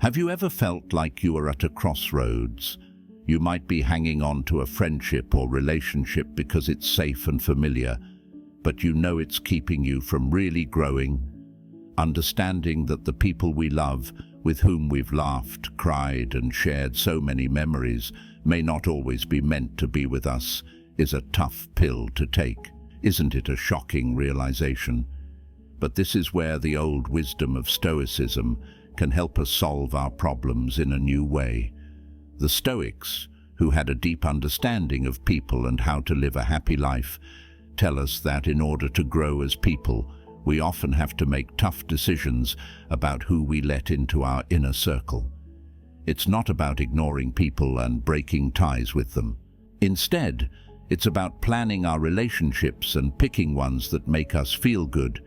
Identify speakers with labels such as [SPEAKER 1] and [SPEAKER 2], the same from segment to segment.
[SPEAKER 1] Have you ever felt like you are at a crossroads? You might be hanging on to a friendship or relationship because it's safe and familiar, but you know it's keeping you from really growing. Understanding that the people we love, with whom we've laughed, cried, and shared so many memories, may not always be meant to be with us, is a tough pill to take. Isn't it a shocking realization? But this is where the old wisdom of Stoicism can help us solve our problems in a new way. The Stoics, who had a deep understanding of people and how to live a happy life, tell us that in order to grow as people, we often have to make tough decisions about who we let into our inner circle. It's not about ignoring people and breaking ties with them. Instead, it's about planning our relationships and picking ones that make us feel good,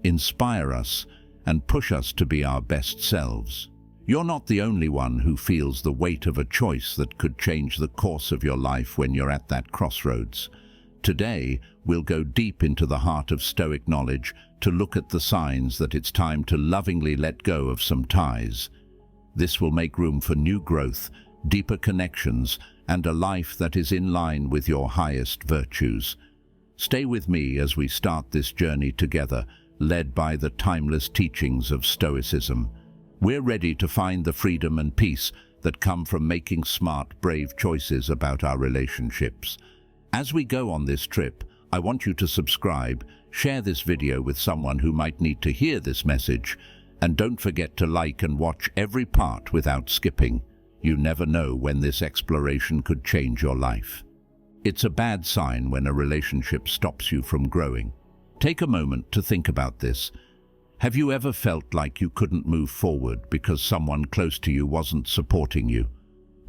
[SPEAKER 1] inspire us, and push us to be our best selves. You're not the only one who feels the weight of a choice that could change the course of your life when you're at that crossroads. Today, we'll go deep into the heart of Stoic knowledge to look at the signs that it's time to lovingly let go of some ties. This will make room for new growth, deeper connections, and a life that is in line with your highest virtues. Stay with me as we start this journey together, led by the timeless teachings of Stoicism. We're ready to find the freedom and peace that come from making smart, brave choices about our relationships. As we go on this trip, I want you to subscribe, share this video with someone who might need to hear this message, and don't forget to like and watch every part without skipping. You never know when this exploration could change your life. It's a bad sign when a relationship stops you from growing. Take a moment to think about this. Have you ever felt like you couldn't move forward because someone close to you wasn't supporting you?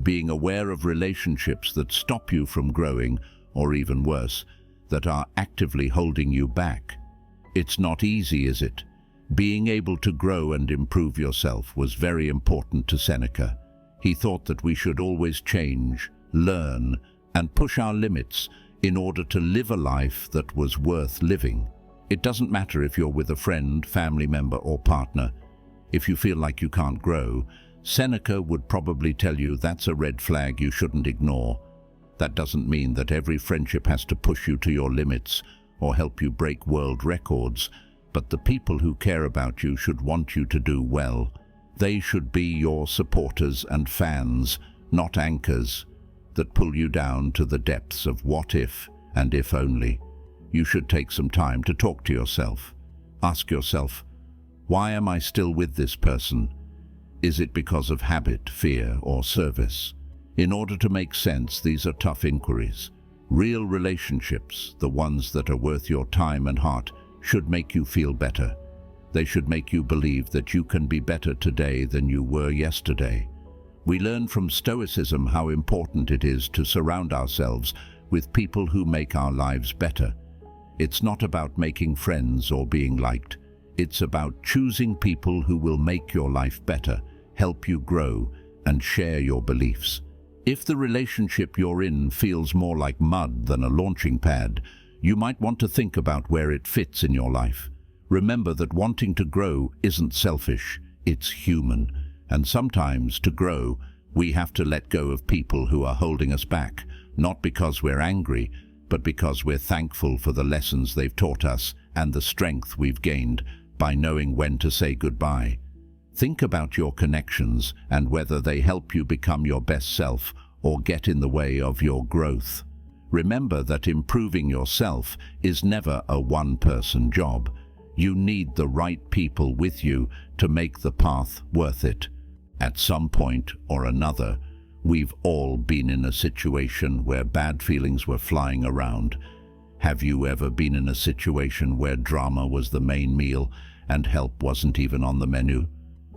[SPEAKER 1] Being aware of relationships that stop you from growing, or even worse, that are actively holding you back. It's not easy, is it? Being able to grow and improve yourself was very important to Seneca. He thought that we should always change, learn, and push our limits in order to live a life that was worth living. It doesn't matter if you're with a friend, family member, or partner. If you feel like you can't grow, Seneca would probably tell you that's a red flag you shouldn't ignore. That doesn't mean that every friendship has to push you to your limits or help you break world records, but the people who care about you should want you to do well. They should be your supporters and fans, not anchors that pull you down to the depths of what if and if only. You should take some time to talk to yourself. Ask yourself, why am I still with this person? Is it because of habit, fear, or service? In order to make sense, these are tough inquiries. Real relationships, the ones that are worth your time and heart, should make you feel better. They should make you believe that you can be better today than you were yesterday. We learn from Stoicism how important it is to surround ourselves with people who make our lives better. It's not about making friends or being liked. It's about choosing people who will make your life better, help you grow, and share your beliefs. If the relationship you're in feels more like mud than a launching pad, you might want to think about where it fits in your life. Remember that wanting to grow isn't selfish, it's human. And sometimes, to grow, we have to let go of people who are holding us back, not because we're angry, but because we're thankful for the lessons they've taught us and the strength we've gained by knowing when to say goodbye. Think about your connections and whether they help you become your best self or get in the way of your growth. Remember that improving yourself is never a one-person job. You need the right people with you to make the path worth it. At some point or another, we've all been in a situation where bad feelings were flying around. Have you ever been in a situation where drama was the main meal and help wasn't even on the menu?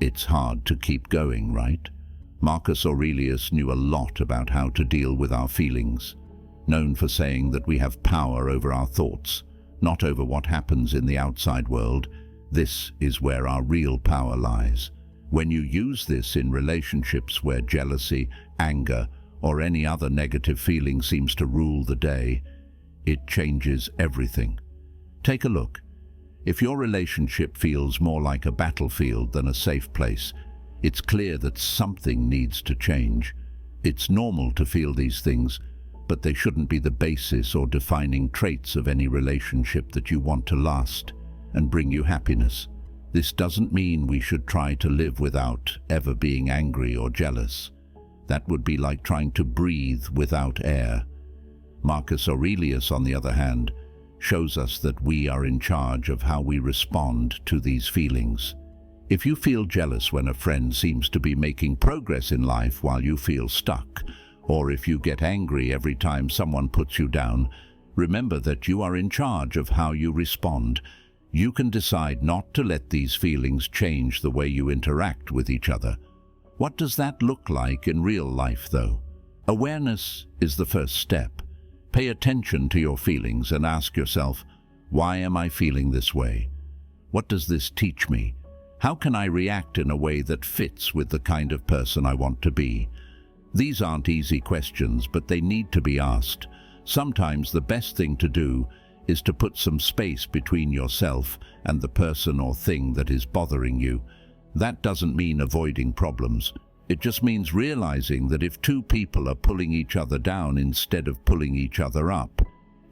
[SPEAKER 1] It's hard to keep going, right? Marcus Aurelius knew a lot about how to deal with our feelings, known for saying that we have power over our thoughts, not over what happens in the outside world. This is where our real power lies. When you use this in relationships where jealousy, anger, or any other negative feeling seems to rule the day, it changes everything. Take a look. If your relationship feels more like a battlefield than a safe place, It's clear that something needs to change. It's normal to feel these things, but they shouldn't be the basis or defining traits of any relationship that you want to last and bring you happiness. This doesn't mean we should try to live without ever being angry or jealous. That would be like trying to breathe without air. Marcus Aurelius, on the other hand, shows us that we are in charge of how we respond to these feelings. If you feel jealous when a friend seems to be making progress in life while you feel stuck, or if you get angry every time someone puts you down, remember that you are in charge of how you respond. You can decide not to let these feelings change the way you interact with each other. What does that look like in real life, though? Awareness is the first step. Pay attention to your feelings and ask yourself, why am I feeling this way? What does this teach me? How can I react in a way that fits with the kind of person I want to be? These aren't easy questions, but they need to be asked. Sometimes the best thing to do is to put some space between yourself and the person or thing that is bothering you. That doesn't mean avoiding problems. It just means realizing that if two people are pulling each other down instead of pulling each other up,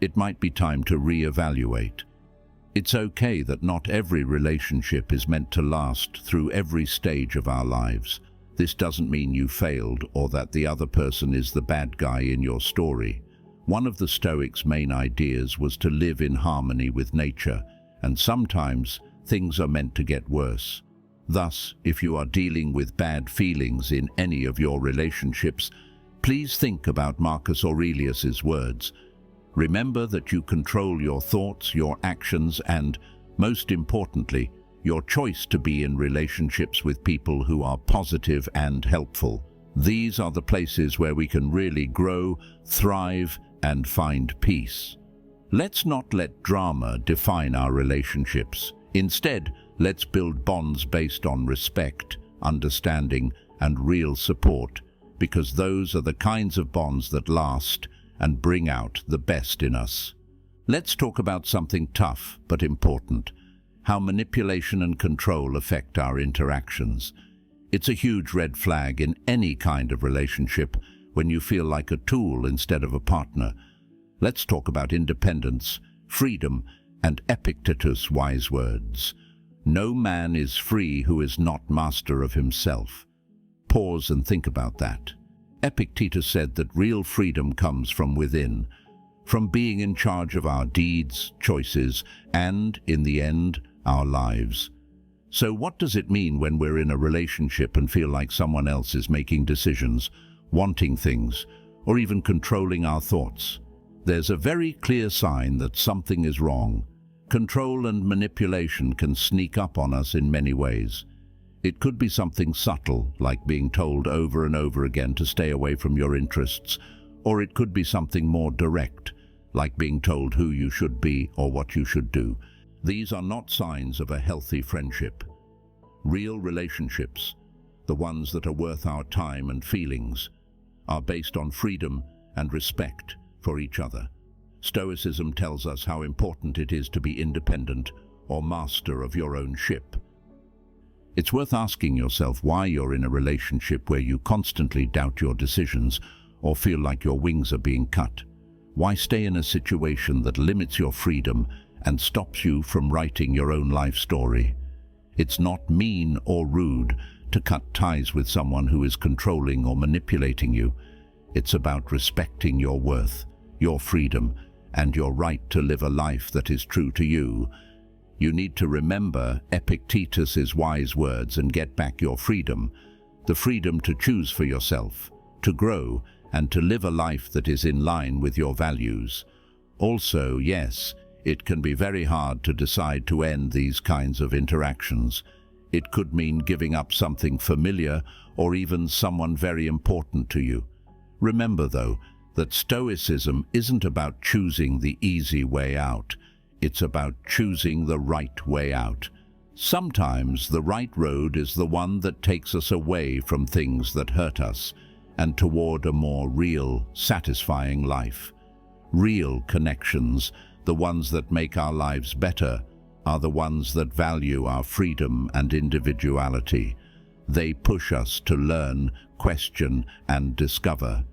[SPEAKER 1] it might be time to reevaluate. It's okay that not every relationship is meant to last through every stage of our lives. This doesn't mean you failed or that the other person is the bad guy in your story. One of the Stoics' main ideas was to live in harmony with nature, and sometimes things are meant to get worse. Thus, if you are dealing with bad feelings in any of your relationships, please think about Marcus Aurelius's words. Remember that you control your thoughts, your actions, and, most importantly, your choice to be in relationships with people who are positive and helpful. These are the places where we can really grow, thrive, and find peace. Let's not let drama define our relationships. Instead, let's build bonds based on respect, understanding, and real support, because those are the kinds of bonds that last and bring out the best in us. Let's talk about something tough but important: how manipulation and control affect our interactions. It's a huge red flag in any kind of relationship when you feel like a tool instead of a partner. Let's talk about independence, freedom, and Epictetus' wise words. No man is free who is not master of himself. Pause and think about that. Epictetus said that real freedom comes from within, from being in charge of our deeds, choices, and, in the end, our lives. So what does it mean when we're in a relationship and feel like someone else is making decisions, wanting things, or even controlling our thoughts? There's a very clear sign that something is wrong. Control and manipulation can sneak up on us in many ways. It could be something subtle, like being told over and over again to stay away from your interests, or it could be something more direct, like being told who you should be or what you should do. These are not signs of a healthy friendship. Real relationships, the ones that are worth our time and feelings, are based on freedom and respect for each other. Stoicism tells us how important it is to be independent or master of your own ship. It's worth asking yourself why you're in a relationship where you constantly doubt your decisions or feel like your wings are being cut. Why stay in a situation that limits your freedom and stops you from writing your own life story? It's not mean or rude to cut ties with someone who is controlling or manipulating you. It's about respecting your worth, your freedom, and your right to live a life that is true to you. You need to remember Epictetus' wise words and get back your freedom, the freedom to choose for yourself, to grow, and to live a life that is in line with your values. Also, yes, it can be very hard to decide to end these kinds of interactions. It could mean giving up something familiar or even someone very important to you. Remember, though, that Stoicism isn't about choosing the easy way out. It's about choosing the right way out. Sometimes the right road is the one that takes us away from things that hurt us and toward a more real, satisfying life. Real connections, the ones that make our lives better, are the ones that value our freedom and individuality. They push us to learn, question, and discover.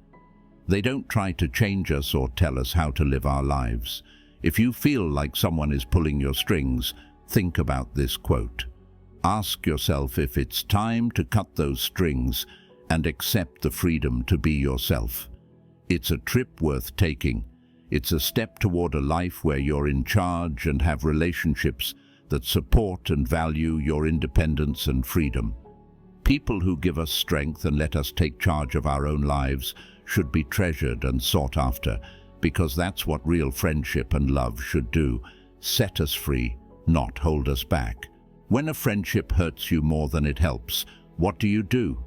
[SPEAKER 1] They don't try to change us or tell us how to live our lives. If you feel like someone is pulling your strings, think about this quote. Ask yourself if it's time to cut those strings and accept the freedom to be yourself. It's a trip worth taking. It's a step toward a life where you're in charge and have relationships that support and value your independence and freedom. People who give us strength and let us take charge of our own lives should be treasured and sought after, because that's what real friendship and love should do: set us free, not hold us back. When a friendship hurts you more than it helps, what do?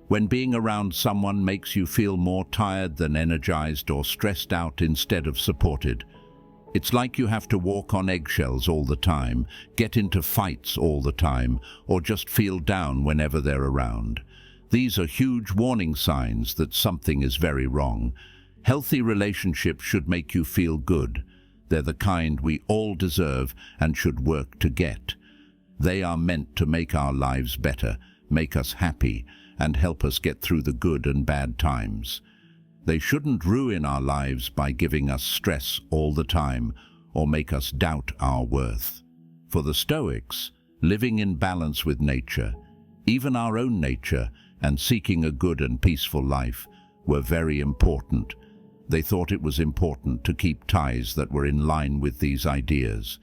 [SPEAKER 1] When being around someone makes you feel more tired than energized or stressed out instead of supported, it's like you have to walk on eggshells all the time, get into fights all the time, or just feel down whenever they're around. These are huge warning signs that something is very wrong. Healthy relationships should make you feel good. They're the kind we all deserve and should work to get. They are meant to make our lives better, make us happy, and help us get through the good and bad times. They shouldn't ruin our lives by giving us stress all the time or make us doubt our worth. For the Stoics, living in balance with nature, even our own nature, and seeking a good and peaceful life were very important. They thought it was important to keep ties that were in line with these ideas.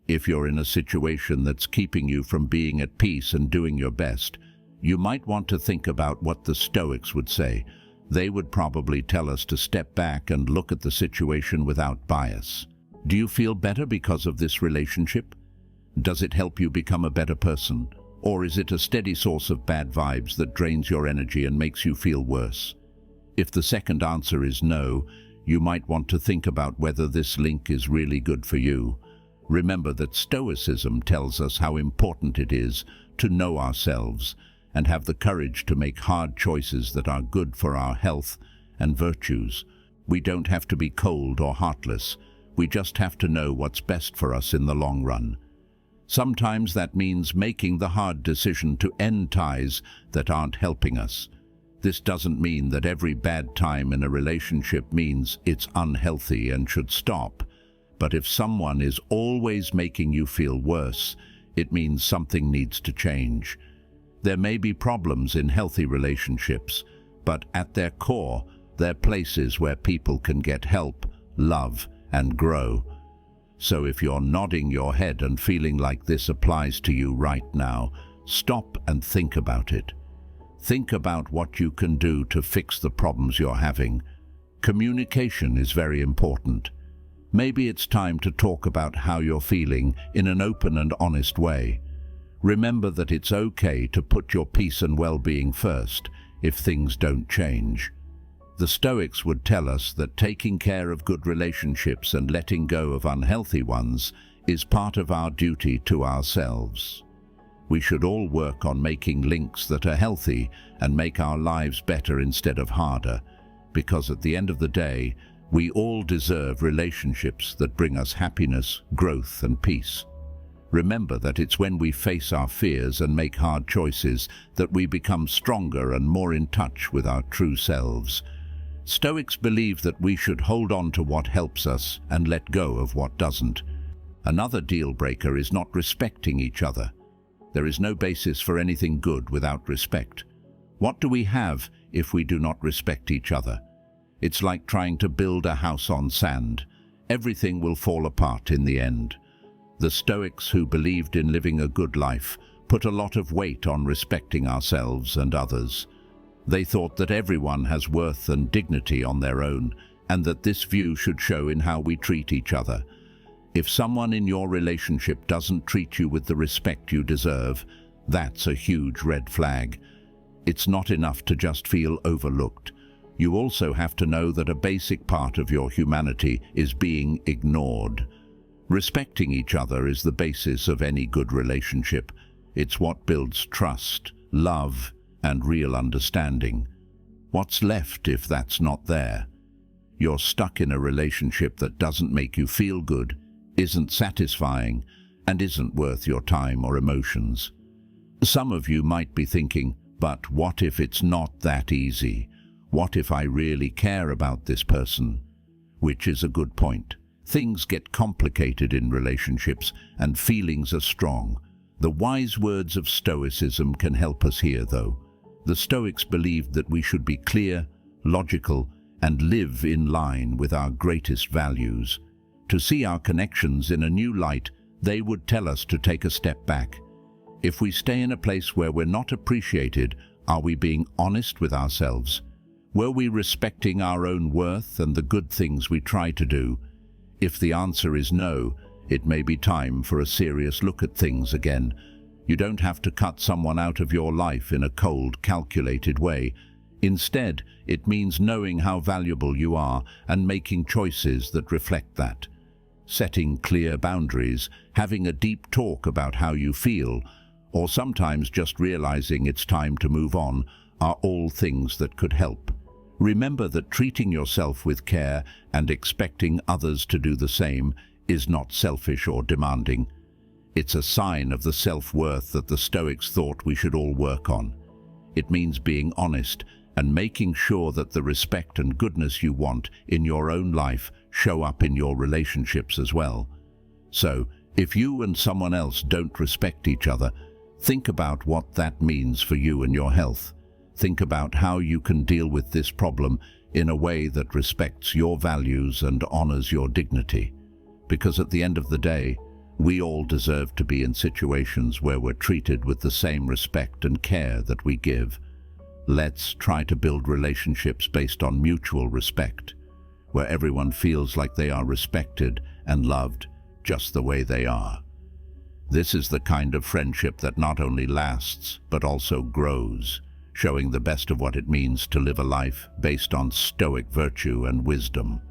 [SPEAKER 1] If you're in a situation that's keeping you from being at peace and doing your best, you might want to think about what the Stoics would say. They would probably tell us to step back and look at the situation without bias. Do you feel better because of this relationship? Does it help you become a better person? Or is it a steady source of bad vibes that drains your energy and makes you feel worse? If the second answer is no, you might want to think about whether this link is really good for you. Remember that Stoicism tells us how important it is to know ourselves and have the courage to make hard choices that are good for our health and virtues. We don't have to be cold or heartless. We just have to know what's best for us in the long run. Sometimes that means making the hard decision to end ties that aren't helping us. This doesn't mean that every bad time in a relationship means it's unhealthy and should stop. But if someone is always making you feel worse, it means something needs to change. There may be problems in healthy relationships, but at their core, they're places where people can get help, love, and grow. So if you're nodding your head and feeling like this applies to you right now, stop and think about it. Think about what you can do to fix the problems you're having. Communication is very important. Maybe it's time to talk about how you're feeling in an open and honest way. Remember that it's okay to put your peace and well-being first if things don't change. The Stoics would tell us that taking care of good relationships and letting go of unhealthy ones is part of our duty to ourselves. We should all work on making links that are healthy and make our lives better instead of harder, because at the end of the day, we all deserve relationships that bring us happiness, growth, and peace. Remember that it's when we face our fears and make hard choices that we become stronger and more in touch with our true selves. Stoics believe that we should hold on to what helps us and let go of what doesn't. Another deal breaker is not respecting each other. There is no basis for anything good without respect. What do we have if we do not respect each other? It's like trying to build a house on sand. Everything will fall apart in the end. The Stoics, who believed in living a good life, put a lot of weight on respecting ourselves and others. They thought that everyone has worth and dignity on their own, and that this view should show in how we treat each other. If someone in your relationship doesn't treat you with the respect you deserve, that's a huge red flag. It's not enough to just feel overlooked. You also have to know that a basic part of your humanity is being ignored. Respecting each other is the basis of any good relationship. It's what builds trust, love, and real understanding. What's left if that's not there? You're stuck in a relationship that doesn't make you feel good, isn't satisfying, and isn't worth your time or emotions. Some of you might be thinking, But what if it's not that easy? What if I really care about this person? Which is a good point. Things get complicated in relationships and feelings are strong. The wise words of Stoicism can help us here, though. The Stoics believed that we should be clear, logical, and live in line with our greatest values. To see our connections in a new light, they would tell us to take a step back. If we stay in a place where we're not appreciated, are we being honest with ourselves? Were we respecting our own worth and the good things we try to do? If the answer is no, it may be time for a serious look at things again. You don't have to cut someone out of your life in a cold, calculated way. Instead, it means knowing how valuable you are and making choices that reflect that. Setting clear boundaries, having a deep talk about how you feel, or sometimes just realizing it's time to move on, are all things that could help. Remember that treating yourself with care and expecting others to do the same is not selfish or demanding. It's a sign of the self-worth that the Stoics thought we should all work on. It means being honest and making sure that the respect and goodness you want in your own life show up in your relationships as well. So, if you and someone else don't respect each other, think about what that means for you and your health. Think about how you can deal with this problem in a way that respects your values and honors your dignity. Because at the end of the day, we all deserve to be in situations where we're treated with the same respect and care that we give. Let's try to build relationships based on mutual respect, where everyone feels like they are respected and loved just the way they are. This is the kind of friendship that not only lasts, but also grows, showing the best of what it means to live a life based on Stoic virtue and wisdom.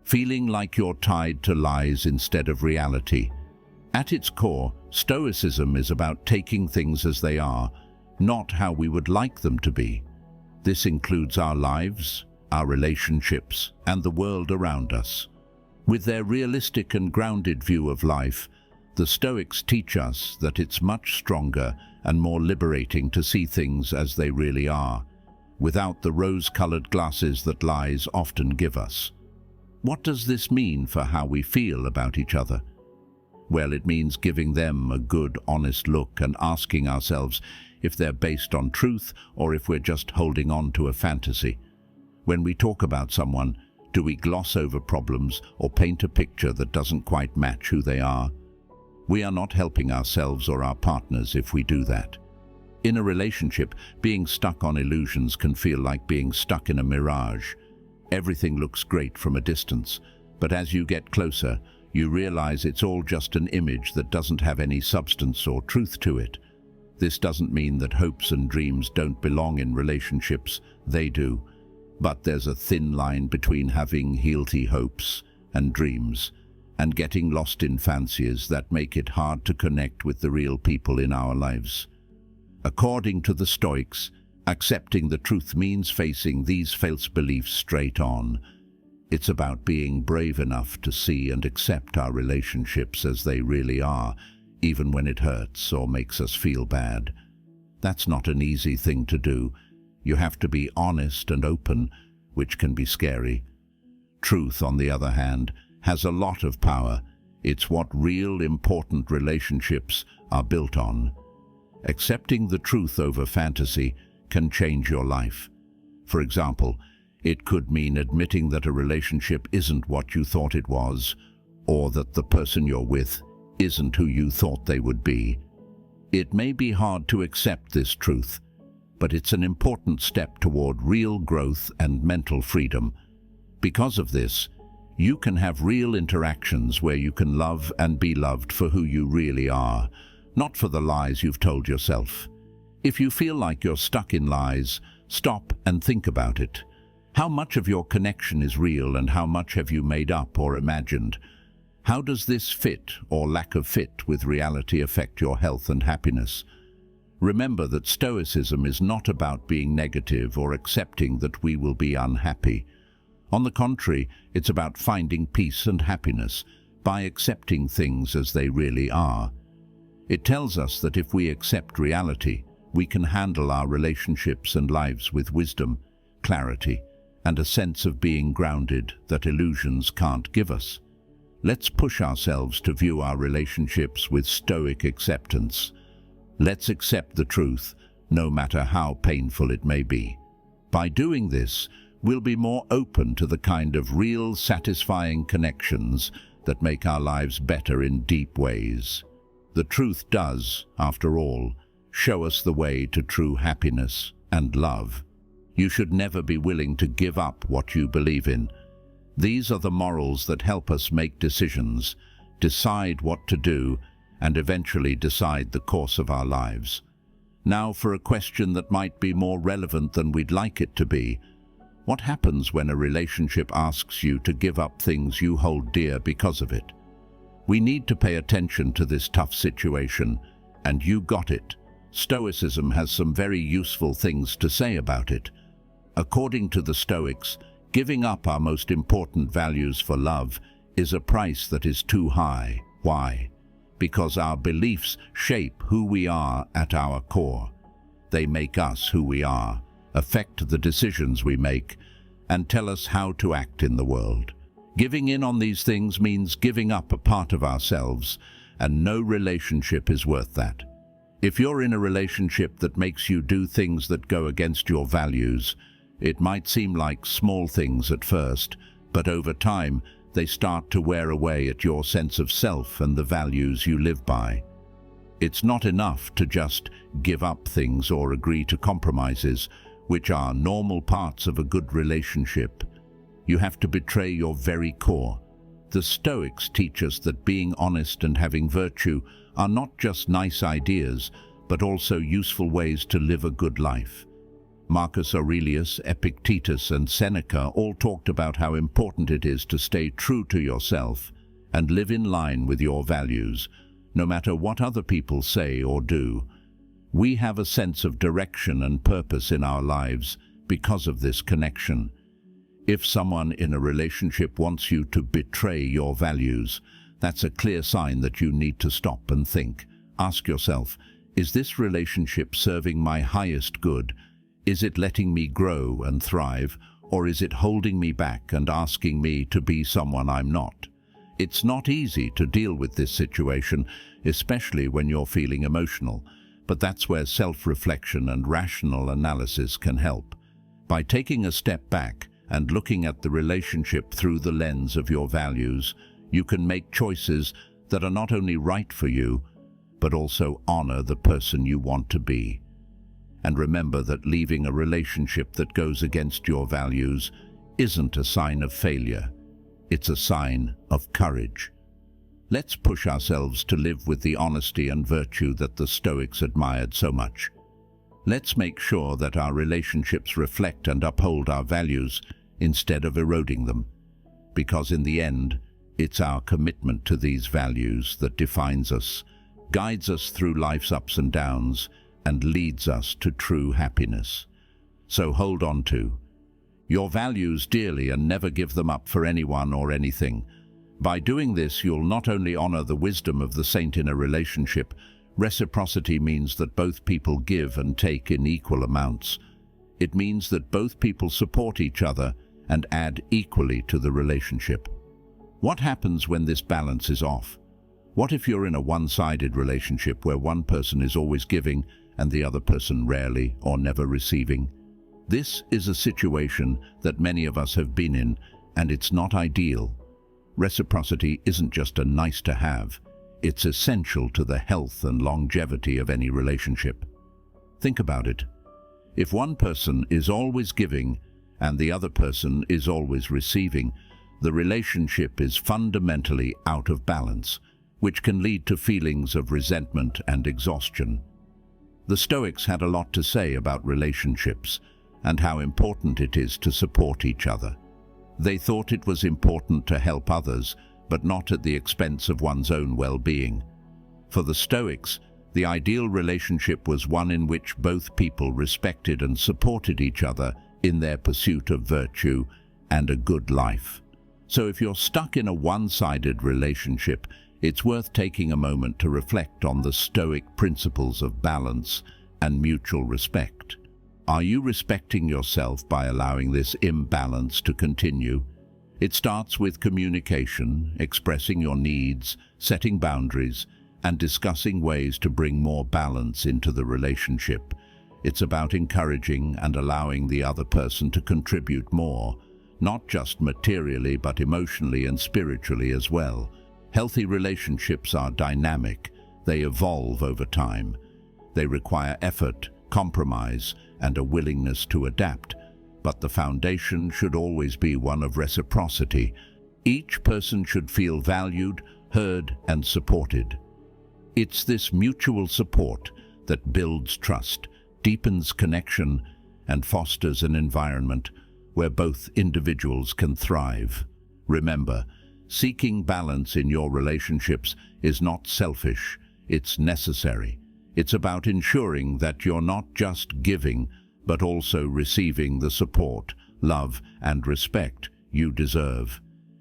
[SPEAKER 1] Feeling like you're tied to lies instead of reality. At its core, Stoicism is about taking things as they are, not how we would like them to be. This includes our lives, our relationships, and the world around us. With their realistic and grounded view of life, the Stoics teach us that it's much stronger and more liberating to see things as they really are, without the rose-colored glasses that lies often give us. What does this mean for how we feel about each other? Well, it means giving them a good, honest look and asking ourselves if they're based on truth or if we're just holding on to a fantasy. When we talk about someone, do we gloss over problems or paint a picture that doesn't quite match who they are? We are not helping ourselves or our partners if we do that. In a relationship, being stuck on illusions can feel like being stuck in a mirage. Everything looks great from a distance, but as you get closer, you realize it's all just an image that doesn't have any substance or truth to it. This doesn't mean that hopes and dreams don't belong in relationships. They do. But there's a thin line between having healthy hopes and dreams and getting lost in fancies that make it hard to connect with the real people in our lives. According to the Stoics, accepting the truth means facing these false beliefs straight on. It's about being brave enough to see and accept our relationships as they really are, even when it hurts or makes us feel bad. That's not an easy thing to do. You have to be honest and open, which can be scary. Truth, on the other hand, has a lot of power. It's what real, important relationships are built on. Accepting the truth over fantasy can change your life. For example, it could mean admitting that a relationship isn't what you thought it was, or that the person you're with isn't who you thought they would be. It may be hard to accept this truth, but it's an important step toward real growth and mental freedom. Because of this, you can have real interactions where you can love and be loved for who you really are, not for the lies you've told yourself. If you feel like you're stuck in lies, stop and think about it. How much of your connection is real and how much have you made up or imagined? How does this fit or lack of fit with reality affect your health and happiness? Remember that Stoicism is not about being negative or accepting that we will be unhappy. On the contrary, it's about finding peace and happiness by accepting things as they really are. It tells us that if we accept reality, we can handle our relationships and lives with wisdom, clarity, and a sense of being grounded that illusions can't give us. Let's push ourselves to view our relationships with Stoic acceptance. Let's accept the truth, no matter how painful it may be. By doing this, we'll be more open to the kind of real, satisfying connections that make our lives better in deep ways. The truth does, after all, show us the way to true happiness and love. You should never be willing to give up what you believe in. These are the morals that help us make decisions, decide what to do, and eventually decide the course of our lives. Now for a question that might be more relevant than we'd like it to be. What happens when a relationship asks you to give up things you hold dear because of it? We need to pay attention to this tough situation, and you got it. Stoicism has some very useful things to say about it. According to the Stoics, giving up our most important values for love is a price that is too high. Why? Because our beliefs shape who we are at our core. They make us who we are, affect the decisions we make, and tell us how to act in the world. Giving in on these things means giving up a part of ourselves, and no relationship is worth that. If you're in a relationship that makes you do things that go against your values, it might seem like small things at first, but over time, they start to wear away at your sense of self and the values you live by. It's not enough to just give up things or agree to compromises, which are normal parts of a good relationship. You have to betray your very core. The Stoics teach us that being honest and having virtue are not just nice ideas, but also useful ways to live a good life. Marcus Aurelius, Epictetus, and Seneca all talked about how important it is to stay true to yourself and live in line with your values, no matter what other people say or do. We have a sense of direction and purpose in our lives because of this connection. If someone in a relationship wants you to betray your values, that's a clear sign that you need to stop and think. Ask yourself, is this relationship serving my highest good? Is it letting me grow and thrive, or is it holding me back and asking me to be someone I'm not? It's not easy to deal with this situation, especially when you're feeling emotional, but that's where self-reflection and rational analysis can help. By taking a step back and looking at the relationship through the lens of your values, you can make choices that are not only right for you, but also honor the person you want to be. And remember that leaving a relationship that goes against your values isn't a sign of failure. It's a sign of courage. Let's push ourselves to live with the honesty and virtue that the Stoics admired so much. Let's make sure that our relationships reflect and uphold our values instead of eroding them, because in the end, it's our commitment to these values that defines us, guides us through life's ups and downs, and leads us to true happiness. So hold on to your values dearly and never give them up for anyone or anything. By doing this, you'll not only honor the wisdom of the saint in a relationship. Reciprocity means that both people give and take in equal amounts. It means that both people support each other and add equally to the relationship. What happens when this balance is off? What if you're in a one-sided relationship where one person is always giving and the other person rarely or never receiving? This is a situation that many of us have been in, and it's not ideal. Reciprocity isn't just a nice to have, it's essential to the health and longevity of any relationship. Think about it. If one person is always giving and the other person is always receiving, the relationship is fundamentally out of balance, which can lead to feelings of resentment and exhaustion. The Stoics had a lot to say about relationships and how important it is to support each other. They thought it was important to help others, but not at the expense of one's own well-being. For the Stoics, the ideal relationship was one in which both people respected and supported each other in their pursuit of virtue and a good life. So if you're stuck in a one-sided relationship, it's worth taking a moment to reflect on the Stoic principles of balance and mutual respect. Are you respecting yourself by allowing this imbalance to continue? It starts with communication, expressing your needs, setting boundaries, and discussing ways to bring more balance into the relationship. It's about encouraging and allowing the other person to contribute more, not just materially but emotionally and spiritually as well. Healthy relationships are dynamic. They evolve over time. They require effort, compromise, and a willingness to adapt. But the foundation should always be one of reciprocity. Each person should feel valued, heard, and supported. It's this mutual support that builds trust, deepens connection, and fosters an environment where both individuals can thrive. Remember, seeking balance in your relationships is not selfish, it's necessary. It's about ensuring that you're not just giving, but also receiving the support, love, and respect you deserve.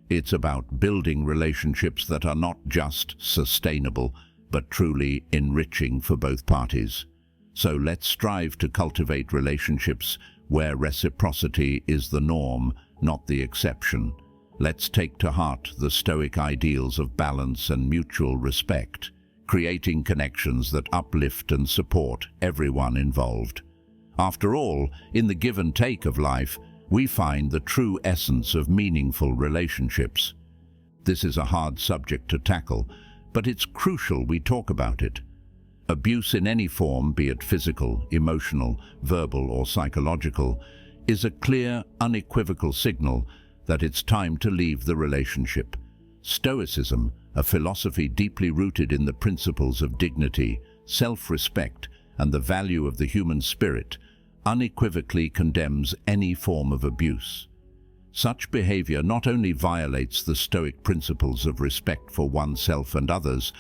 [SPEAKER 1] It's about building relationships that are not just sustainable, but truly enriching for both parties. So let's strive to cultivate relationships where reciprocity is the norm, not the exception. Let's take to heart the Stoic ideals of balance and mutual respect, creating connections that uplift and support everyone involved. After all, in the give and take of life, we find the true essence of meaningful relationships. This is a hard subject to tackle, but it's crucial we talk about it. Abuse in any form, be it physical, emotional, verbal, or psychological, is a clear, unequivocal signal that it's time to leave the relationship. Stoicism, a philosophy deeply rooted in the principles of dignity, self-respect, and the value of the human spirit, unequivocally condemns any form of abuse. Such behavior not only violates the Stoic principles of respect for oneself and others,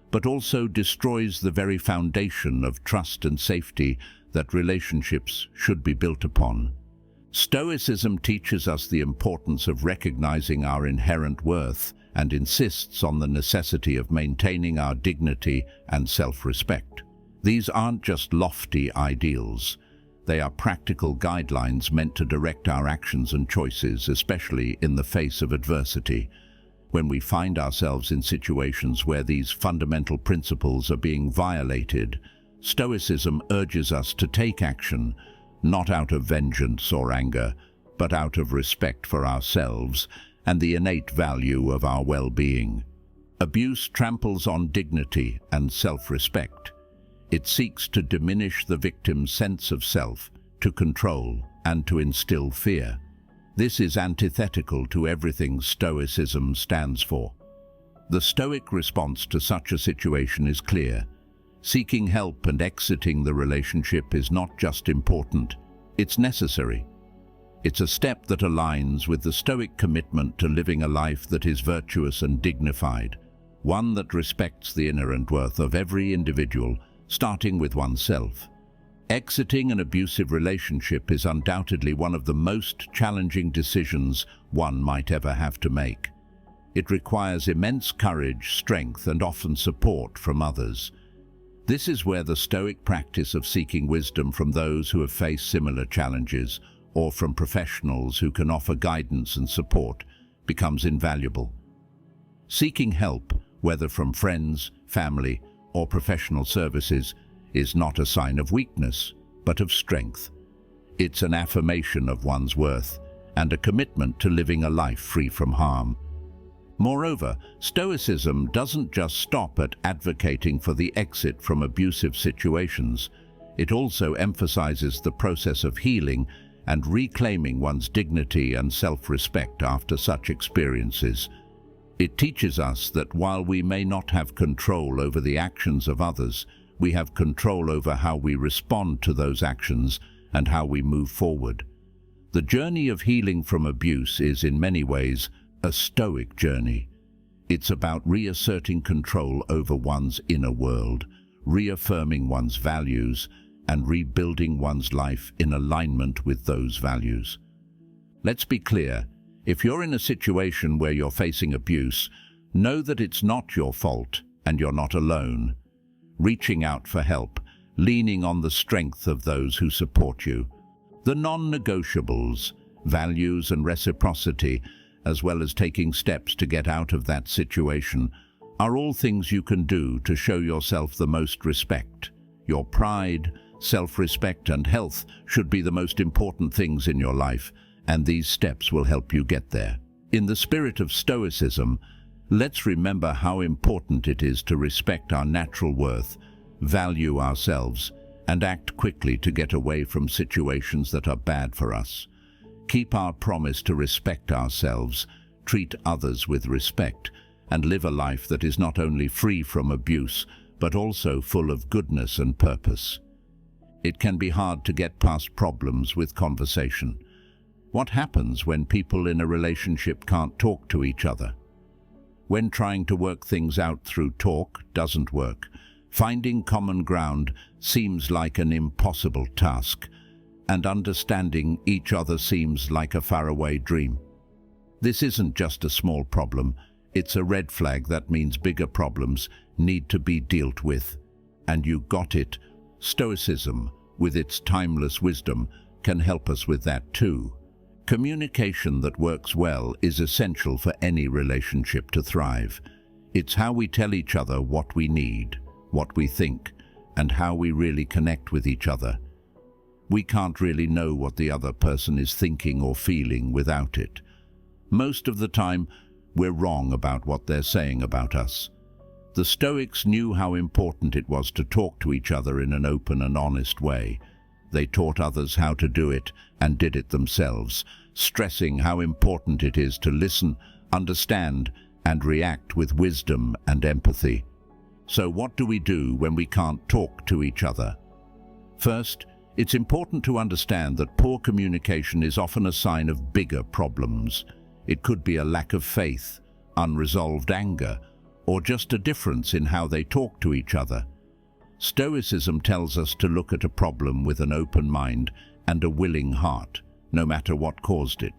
[SPEAKER 1] but also destroys the very foundation of trust and safety that relationships should be built upon. Stoicism teaches us the importance of recognizing our inherent worth and insists on the necessity of maintaining our dignity and self-respect. These aren't just lofty ideals. They are practical guidelines meant to direct our actions and choices, especially in the face of adversity. When we find ourselves in situations where these fundamental principles are being violated, Stoicism urges us to take action, not out of vengeance or anger, but out of respect for ourselves and the innate value of our well-being. Abuse tramples on dignity and self-respect. It seeks to diminish the victim's sense of self, to control, and to instill fear. This is antithetical to everything Stoicism stands for. The Stoic response to such a situation is clear. Seeking help and exiting the relationship is not just important, it's necessary. It's a step that aligns with the Stoic commitment to living a life that is virtuous and dignified, one that respects the inherent worth of every individual, starting with oneself. Exiting an abusive relationship is undoubtedly one of the most challenging decisions one might ever have to make. It requires immense courage, strength, and often support from others. This is where the Stoic practice of seeking wisdom from those who have faced similar challenges, or from professionals who can offer guidance and support, becomes invaluable. Seeking help, whether from friends, family, or professional services, is not a sign of weakness, but of strength. It's an affirmation of one's worth and a commitment to living a life free from harm. Moreover, Stoicism doesn't just stop at advocating for the exit from abusive situations. It also emphasizes the process of healing and reclaiming one's dignity and self-respect after such experiences. It teaches us that while we may not have control over the actions of others, we have control over how we respond to those actions and how we move forward. The journey of healing from abuse is, in many ways, a Stoic journey. It's about reasserting control over one's inner world, reaffirming one's values, and rebuilding one's life in alignment with those values. Let's be clear, if you're in a situation where you're facing abuse, know that it's not your fault and you're not alone. Reaching out for help, leaning on the strength of those who support you. The non-negotiables, values and reciprocity, as well as taking steps to get out of that situation, are all things you can do to show yourself the most respect. Your pride, self-respect and health should be the most important things in your life, and these steps will help you get there. In the spirit of Stoicism, let's remember how important it is to respect our natural worth, value ourselves, and act quickly to get away from situations that are bad for us. Keep our promise to respect ourselves, treat others with respect, and live a life that is not only free from abuse, but also full of goodness and purpose. It can be hard to get past problems with conversation. What happens when people in a relationship can't talk to each other? When trying to work things out through talk doesn't work, finding common ground seems like an impossible task, and understanding each other seems like a faraway dream. This isn't just a small problem, it's a red flag that means bigger problems need to be dealt with. And you got it. Stoicism, with its timeless wisdom, can help us with that too. Communication that works well is essential for any relationship to thrive. It's how we tell each other what we need, what we think, and how we really connect with each other. We can't really know what the other person is thinking or feeling without it. Most of the time, we're wrong about what they're saying about us. The Stoics knew how important it was to talk to each other in an open and honest way. They taught others how to do it and did it themselves, stressing how important it is to listen, understand, and react with wisdom and empathy. So what do we do when we can't talk to each other? First, it's important to understand that poor communication is often a sign of bigger problems. It could be a lack of faith, unresolved anger, or just a difference in how they talk to each other. Stoicism tells us to look at a problem with an open mind and a willing heart, no matter what caused it.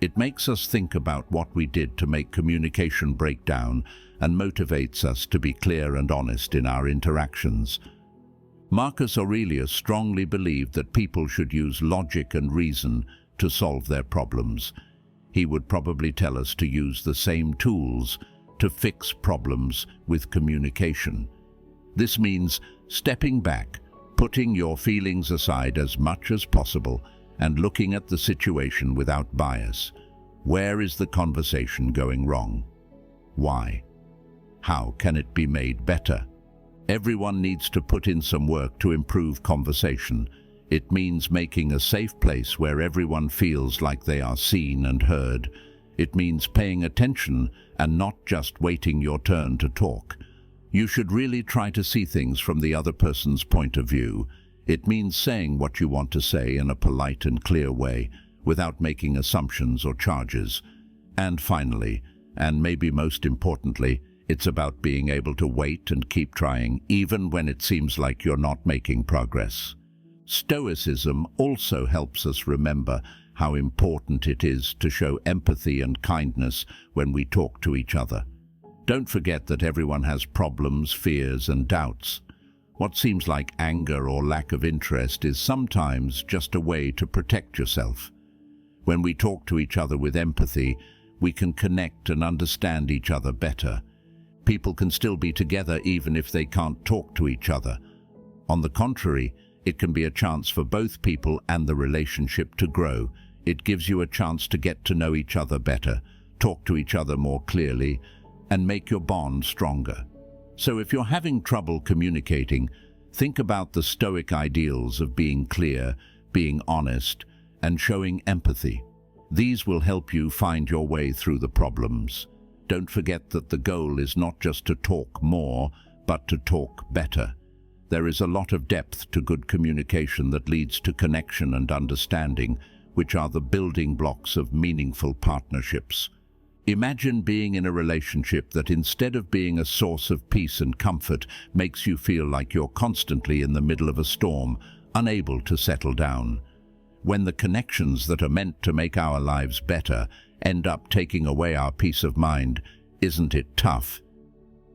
[SPEAKER 1] It makes us think about what we did to make communication break down and motivates us to be clear and honest in our interactions. Marcus Aurelius strongly believed that people should use logic and reason to solve their problems. He would probably tell us to use the same tools to fix problems with communication. This means stepping back, putting your feelings aside as much as possible, and looking at the situation without bias. Where is the conversation going wrong? Why? How can it be made better? Everyone needs to put in some work to improve conversation. It means making a safe place where everyone feels like they are seen and heard. It means paying attention and not just waiting your turn to talk. You should really try to see things from the other person's point of view. It means saying what you want to say in a polite and clear way, without making assumptions or charges. And finally, and maybe most importantly, it's about being able to wait and keep trying, even when it seems like you're not making progress. Stoicism also helps us remember how important it is to show empathy and kindness when we talk to each other. Don't forget that everyone has problems, fears, and doubts. What seems like anger or lack of interest is sometimes just a way to protect yourself. When we talk to each other with empathy, we can connect and understand each other better. People can still be together even if they can't talk to each other. On the contrary, it can be a chance for both people and the relationship to grow. It gives you a chance to get to know each other better, talk to each other more clearly, and make your bond stronger. So if you're having trouble communicating, think about the Stoic ideals of being clear, being honest, and showing empathy. These will help you find your way through the problems. Don't forget that the goal is not just to talk more, but to talk better. There is a lot of depth to good communication that leads to connection and understanding, which are the building blocks of meaningful partnerships. Imagine being in a relationship that, instead of being a source of peace and comfort, makes you feel like you're constantly in the middle of a storm, unable to settle down. When the connections that are meant to make our lives better end up taking away our peace of mind, isn't it tough?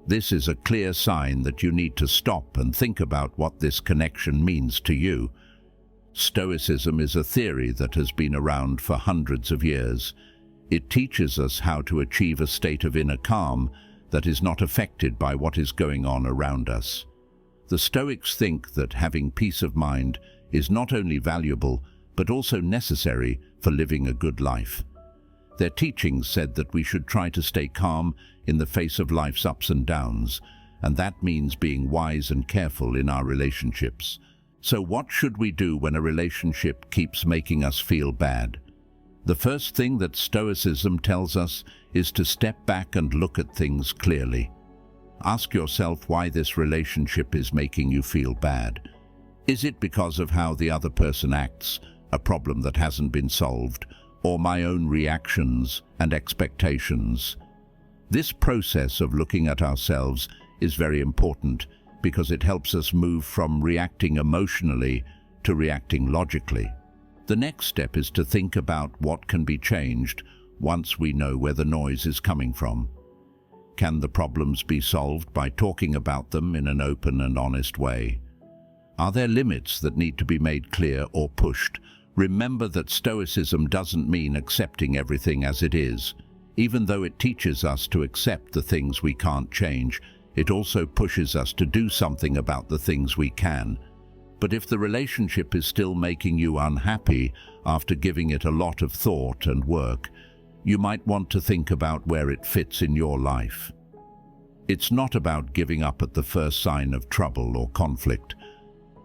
[SPEAKER 1] This is a clear sign that you need to stop and think about what this connection means to you. Stoicism is a theory that has been around for hundreds of years. It teaches us how to achieve a state of inner calm that is not affected by what is going on around us. The Stoics think that having peace of mind is not only valuable, but also necessary for living a good life. Their teachings said that we should try to stay calm in the face of life's ups and downs, and that means being wise and careful in our relationships. So what should we do when a relationship keeps making us feel bad? The first thing that Stoicism tells us is to step back and look at things clearly. Ask yourself why this relationship is making you feel bad. Is it because of how the other person acts, a problem that hasn't been solved, or my own reactions and expectations? This process of looking at ourselves is very important because it helps us move from reacting emotionally to reacting logically. The next step is to think about what can be changed once we know where the noise is coming from. Can the problems be solved by talking about them in an open and honest way? Are there limits that need to be made clear or pushed? Remember that Stoicism doesn't mean accepting everything as it is. Even though it teaches us to accept the things we can't change, it also pushes us to do something about the things we can. But if the relationship is still making you unhappy after giving it a lot of thought and work, you might want to think about where it fits in your life. It's not about giving up at the first sign of trouble or conflict.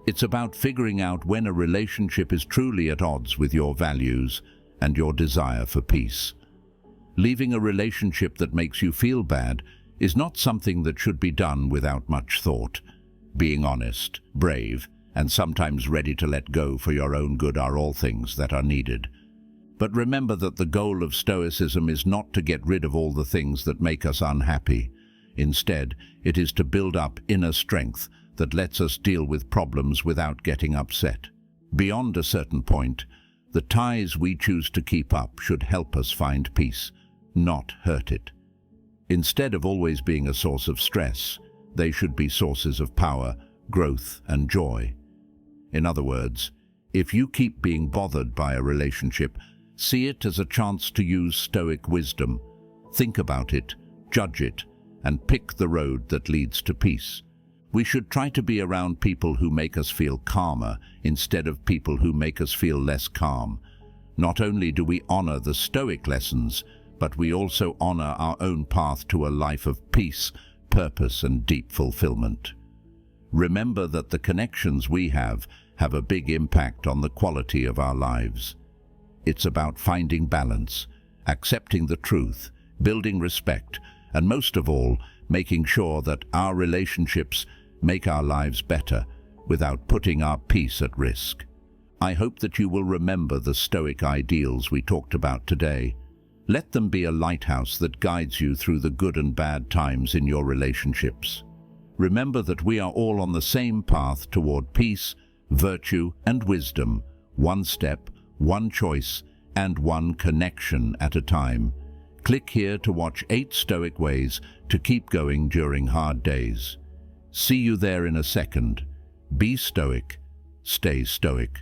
[SPEAKER 1] It's about figuring out when a relationship is truly at odds with your values and your desire for peace. Leaving a relationship that makes you feel bad is not something that should be done without much thought. Being honest, brave, and sometimes ready to let go for your own good are all things that are needed. But remember that the goal of Stoicism is not to get rid of all the things that make us unhappy. Instead, it is to build up inner strength that lets us deal with problems without getting upset. Beyond a certain point, the ties we choose to keep up should help us find peace, not hurt it. Instead of always being a source of stress, they should be sources of power, growth, and joy. In other words, if you keep being bothered by a relationship, see it as a chance to use Stoic wisdom. Think about it, judge it, and pick the road that leads to peace. We should try to be around people who make us feel calmer instead of people who make us feel less calm. Not only do we honor the Stoic lessons, but we also honor our own path to a life of peace, purpose, and deep fulfillment. Remember that the connections we have a big impact on the quality of our lives. It's about finding balance, accepting the truth, building respect, and most of all, making sure that our relationships make our lives better without putting our peace at risk. I hope that you will remember the Stoic ideals we talked about today. Let them be a lighthouse that guides you through the good and bad times in your relationships. Remember that we are all on the same path toward peace, virtue, and wisdom, one step, one choice, and one connection at a time. Click here to watch 8 Stoic ways to keep going during hard days. See you there in a second. Be Stoic, stay Stoic.